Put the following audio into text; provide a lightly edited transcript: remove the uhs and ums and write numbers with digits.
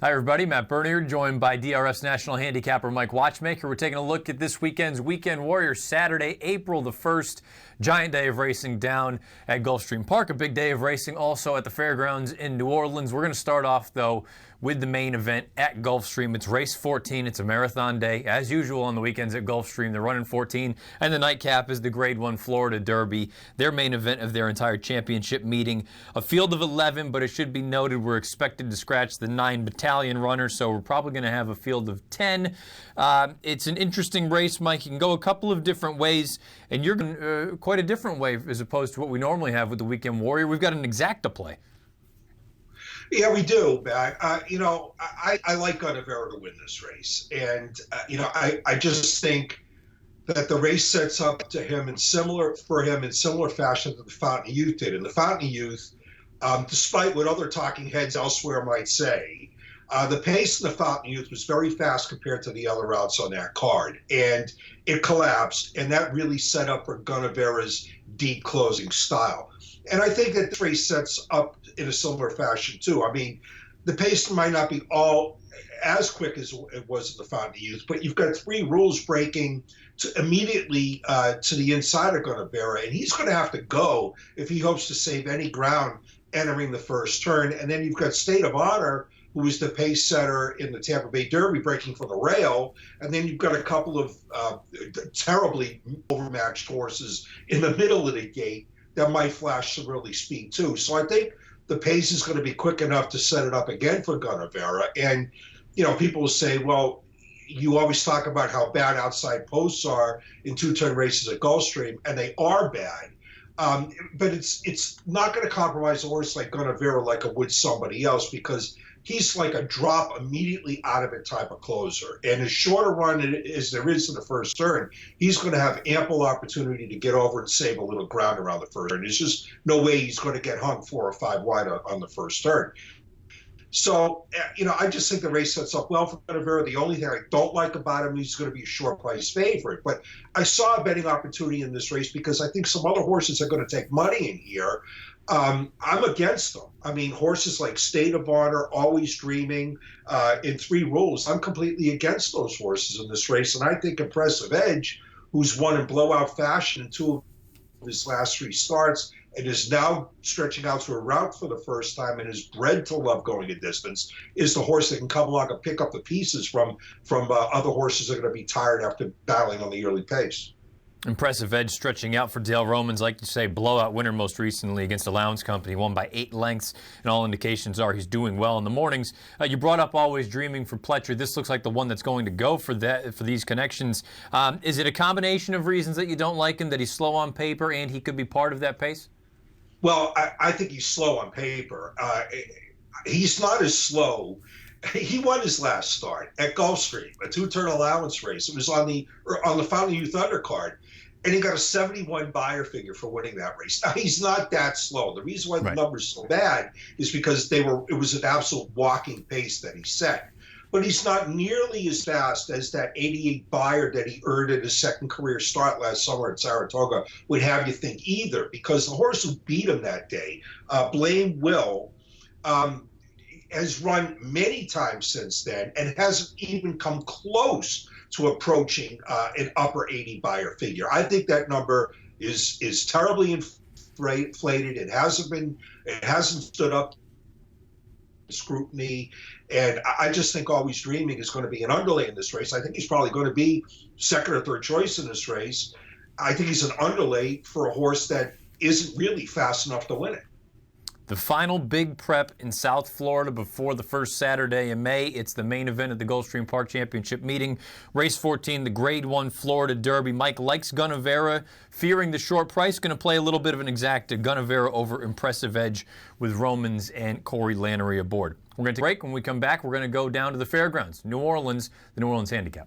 Hi everybody, Matt Bernier, joined by DRF's national handicapper Mike Watchmaker. We're taking a look at this weekend's Weekend Warriors, Saturday, April the 1st. Giant day of racing down at Gulfstream Park. A big day of racing also at the fairgrounds in New Orleans. We're going to start off, though, with the main event at Gulfstream. It's race 14. It's a marathon day. As usual on the weekends at Gulfstream, they're running 14. And the nightcap is the Grade 1 Florida Derby, their main event of their entire championship meeting. A field of 11, but it should be noted we're expected to scratch the 9 battalion runners, so we're probably going to have a field of 10. It's an interesting race, Mike. You can go a couple of different ways, and you're going quite a different way as opposed to what we normally have with the Weekend Warrior. We've got an exacta play. Yeah, we do, Matt. I like Gunnevera to win this race. And, I just think that the race sets up to him in similar fashion to the Fountain of Youth did. And the Fountain of Youth, despite what other talking heads elsewhere might say, the pace in the Fountain of Youth was very fast compared to the other routes on that card. And it collapsed, and that really set up for Gunnevera's deep closing style. And I think that this race sets up in a similar fashion, too. I mean, the pace might not be all as quick as it was at the Fountain of Youth, but you've got 3 rules breaking immediately to the inside of Gunnevera, and he's going to have to go if he hopes to save any ground entering the first turn. And then you've got State of Honor, who is the pace setter in the Tampa Bay Derby, breaking from the rail. And then you've got a couple of terribly overmatched horses in the middle of the gate that might flash some early speed, too. So I think the pace is going to be quick enough to set it up again for Gunnevera. And, people will say, well, you always talk about how bad outside posts are in 2-turn races at Gulfstream, and they are bad. But it's not going to compromise a horse like Gunnevera like it would somebody else, because he's like a drop immediately out of it type of closer. And as short a run as there is in the first turn, he's going to have ample opportunity to get over and save a little ground around the first turn. There's just no way he's going to get hung 4 or 5 wide on the first turn. So, I just think the race sets up well for Gunnevera. The only thing I don't like about him, he's going to be a short price favorite. But I saw a betting opportunity in this race because I think some other horses are going to take money in here. I'm against them. I mean, horses like State of Honor, Always Dreaming, in 3 rules, I'm completely against those horses in this race. And I think Impressive Edge, who's won in blowout fashion in 2 of his last 3 starts, and is now stretching out to a route for the first time and is bred to love going a distance, is the horse that can come along and pick up the pieces from other horses that are going to be tired after battling on the early pace. Impressive Edge stretching out for Dale Romans, like you say, blowout winner most recently against Allowance Company, won by 8 lengths, and all indications are he's doing well in the mornings. You brought up Always Dreaming for Pletcher. This looks like the one that's going to go for these connections. Is it a combination of reasons that you don't like him, that he's slow on paper and he could be part of that pace? Well, I think he's slow on paper. He's not as slow. He won his last start at Gulfstream, a 2-turn allowance race. It was on the Fountain of Youth undercard, and he got a 71 buyer figure for winning that race. Now, he's not that slow. The reason why the number's so bad is because it was an absolute walking pace that he set. But he's not nearly as fast as that 88 buyer that he earned at his second career start last summer at Saratoga would have you think either, because the horse who beat him that day, Blame Will, has run many times since then and hasn't even come close to approaching an upper 80 buyer figure. I think that number is terribly inflated. It hasn't stood up to scrutiny, and I just think Always Dreaming is going to be an underlay in this race. I think he's probably going to be second or third choice in this race. I think he's an underlay for a horse that isn't really fast enough to win it. The final big prep in South Florida before the first Saturday in May. It's the main event of the Gulfstream Park Championship meeting. Race 14, the Grade 1 Florida Derby. Mike likes Gunnevera, fearing the short price. Going to play a little bit of an exacta. Gunnevera over Impressive Edge with Romans and Corey Lannery aboard. We're going to take a break. When we come back, we're going to go down to the fairgrounds, New Orleans, the New Orleans Handicap.